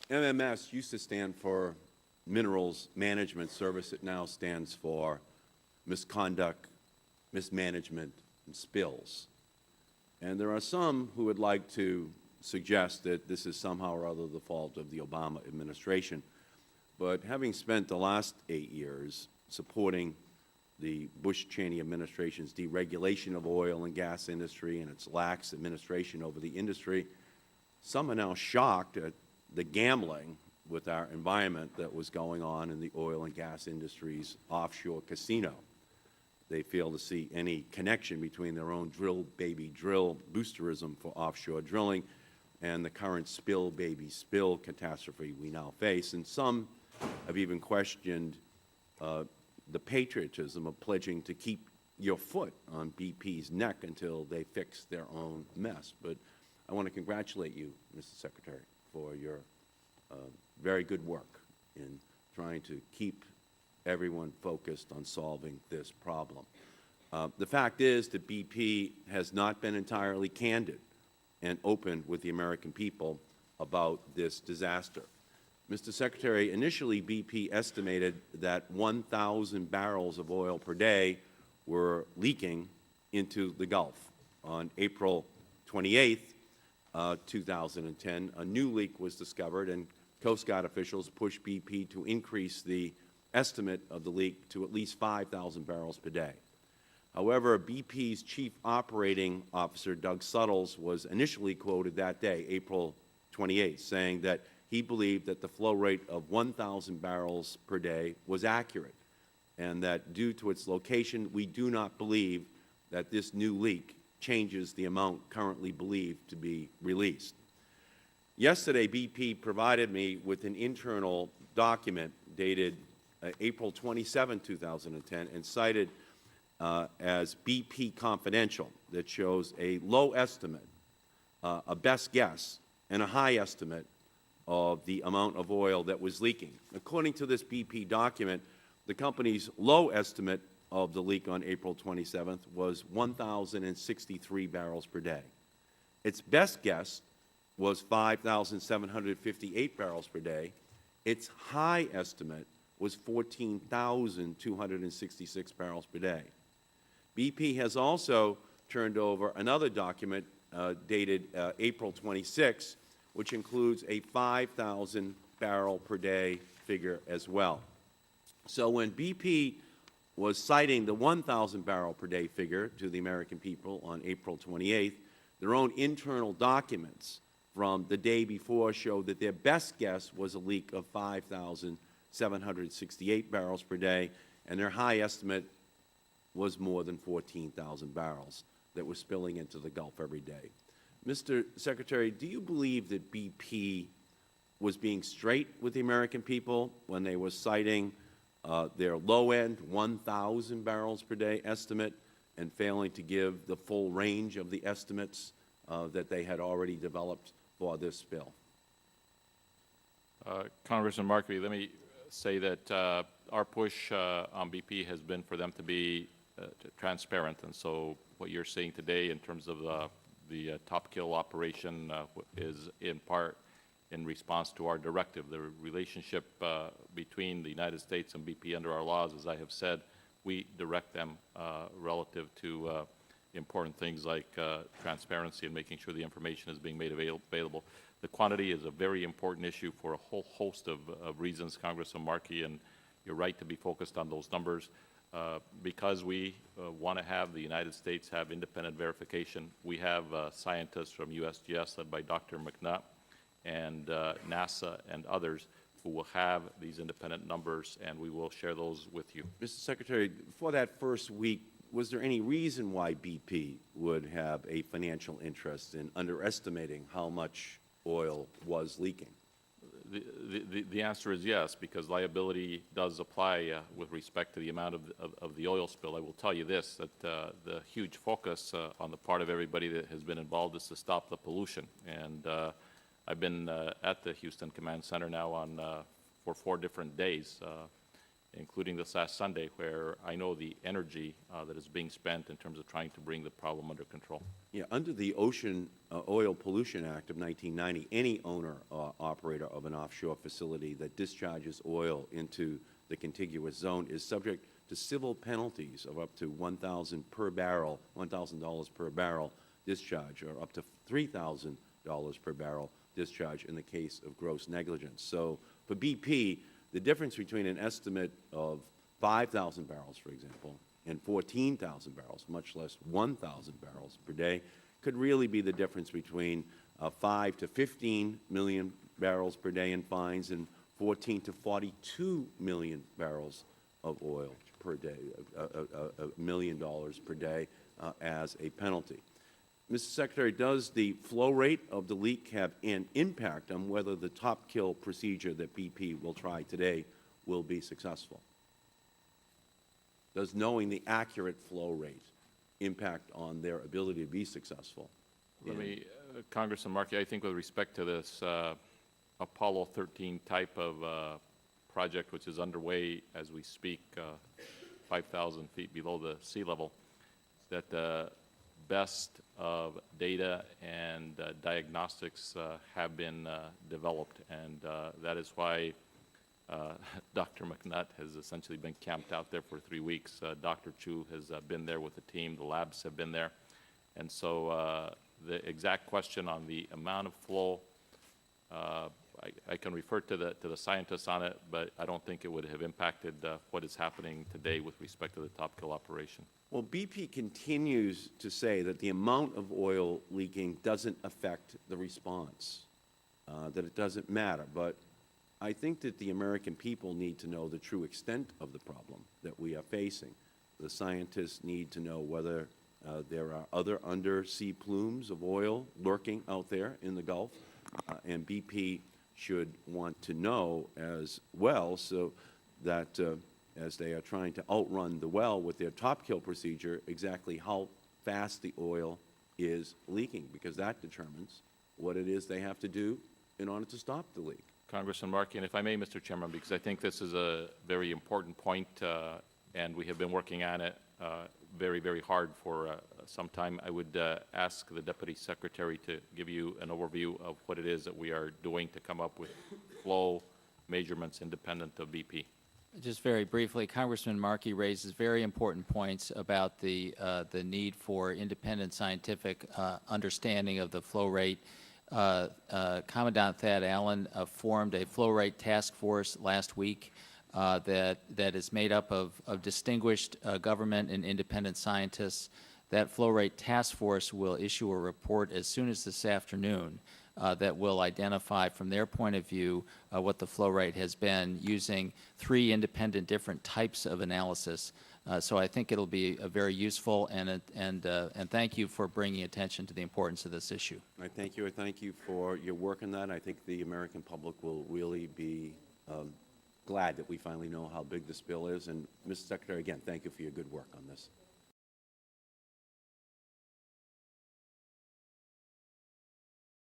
MMS used to stand for Minerals Management Service. It now stands for Misconduct, Mismanagement, and Spills. And there are some who would like to suggest that this is somehow or other the fault of the Obama administration. But having spent the last 8 years supporting the Bush-Cheney administration's deregulation of oil and gas industry and its lax administration over the industry, some are now shocked at the gambling with our environment that was going on in the oil and gas industry's offshore casino. They fail to see any connection between their own drill, baby, drill boosterism for offshore drilling and the current spill, baby, spill catastrophe we now face. And some have even questioned the patriotism of pledging to keep your foot on BP's neck until they fix their own mess. But I want to congratulate you, Mr. Secretary, for your very good work in trying to keep everyone focused on solving this problem. The fact is that BP has not been entirely candid and open with the American people about this disaster. Mr. Secretary, initially BP estimated that 1,000 barrels of oil per day were leaking into the Gulf. On April 28th, 2010, a new leak was discovered, and Coast Guard officials pushed BP to increase the estimate of the leak to at least 5,000 barrels per day. However, BP's Chief Operating Officer, Doug Suttles, was initially quoted that day, April 28th, saying that he believed that the flow rate of 1,000 barrels per day was accurate, and that due to its location, we do not believe that this new leak changes the amount currently believed to be released. Yesterday, BP provided me with an internal document dated April 27, 2010, and cited as BP Confidential that shows a low estimate, a best guess, and a high estimate of the amount of oil that was leaking. According to this BP document, the company's low estimate of the leak on April 27th was 1,063 barrels per day. Its best guess was 5,758 barrels per day. Its high estimate was 14,266 barrels per day. BP has also turned over another document dated April 26, which includes a 5,000 barrel per day figure as well. So when BP was citing the 1,000 barrel per day figure to the American people on April 28th, their own internal documents from the day before showed that their best guess was a leak of 5,768 barrels per day, and their high estimate was more than 14,000 barrels that were spilling into the Gulf every day. Mr. Secretary, do you believe that BP was being straight with the American people when they were citing their low-end 1,000 barrels per day estimate and failing to give the full range of the estimates that they had already developed for this spill? Congressman Markey, let me say that our push on BP has been for them to be transparent, and so what you're seeing today in terms of the Top Kill operation is in part in response to our directive. The relationship between the United States and BP under our laws, as I have said, we direct them relative to important things like transparency and making sure the information is being made available. The quantity is a very important issue for a whole host of reasons, Congressman Markey, and you're right to be focused on those numbers. Because we want to have the United States have independent verification, we have scientists from USGS led by Dr. McNutt and NASA and others who will have these independent numbers, and we will share those with you. Mr. Secretary, for that first week, was there any reason why BP would have a financial interest in underestimating how much oil was leaking? The answer is yes, because liability does apply with respect to the amount of the oil spill. I will tell you this, that the huge focus on the part of everybody that has been involved is to stop the pollution. And I've been at the Houston Command Center now for 4 different days. including this last Sunday, where I know the energy that is being spent in terms of trying to bring the problem under control. Yeah, under the Ocean Oil Pollution Act of 1990, any owner or operator of an offshore facility that discharges oil into the contiguous zone is subject to civil penalties of up to $1,000 per barrel, $1,000 per barrel discharge, or up to $3,000 per barrel discharge in the case of gross negligence. So for BP, the difference between an estimate of 5,000 barrels, for example, and 14,000 barrels, much less 1,000 barrels per day, could really be the difference between 5 to 15 million barrels per day in fines and 14 to 42 million barrels of oil per day, $1 million per day as a penalty. Mr. Secretary, does the flow rate of the leak have an impact on whether the top kill procedure that BP will try today will be successful? Does knowing the accurate flow rate impact on their ability to be successful? Let me, Congressman Markey, I think with respect to this Apollo 13 type of project, which is underway as we speak, 5,000 feet below the sea level, that the best of data and diagnostics have been developed, and that is why Dr. McNutt has essentially been camped out there for 3 weeks. Dr. Chu has been there with the team. The labs have been there. And so the exact question on the amount of flow, I can refer to the scientists on it, but I don't think it would have impacted what is happening today with respect to the top kill operation. Well, BP continues to say that the amount of oil leaking doesn't affect the response, that it doesn't matter. But I think that the American people need to know the true extent of the problem that we are facing. The scientists need to know whether there are other undersea plumes of oil lurking out there in the Gulf, and BP should want to know as well, so that as they are trying to outrun the well with their top kill procedure, exactly how fast the oil is leaking, because that determines what it is they have to do in order to stop the leak. Congressman Markey, and if I may, Mr. Chairman, because I think this is a very important point, and we have been working on it very, very hard for some time, I would ask the Deputy Secretary to give you an overview of what it is that we are doing to come up with flow measurements independent of BP. Just very briefly, Congressman Markey raises very important points about the need for independent scientific understanding of the flow rate. Commandant Thad Allen formed a flow rate task force last week that is made up of distinguished government and independent scientists. That flow rate task force will issue a report as soon as this afternoon that will identify from their point of view what the flow rate has been using 3 independent different types of analysis. So I think it'll be very useful, and thank you for bringing attention to the importance of this issue. I thank you. I thank you for your work on that. I think the American public will really be glad that we finally know how big this bill is. And, Mr. Secretary, again, thank you for your good work on this.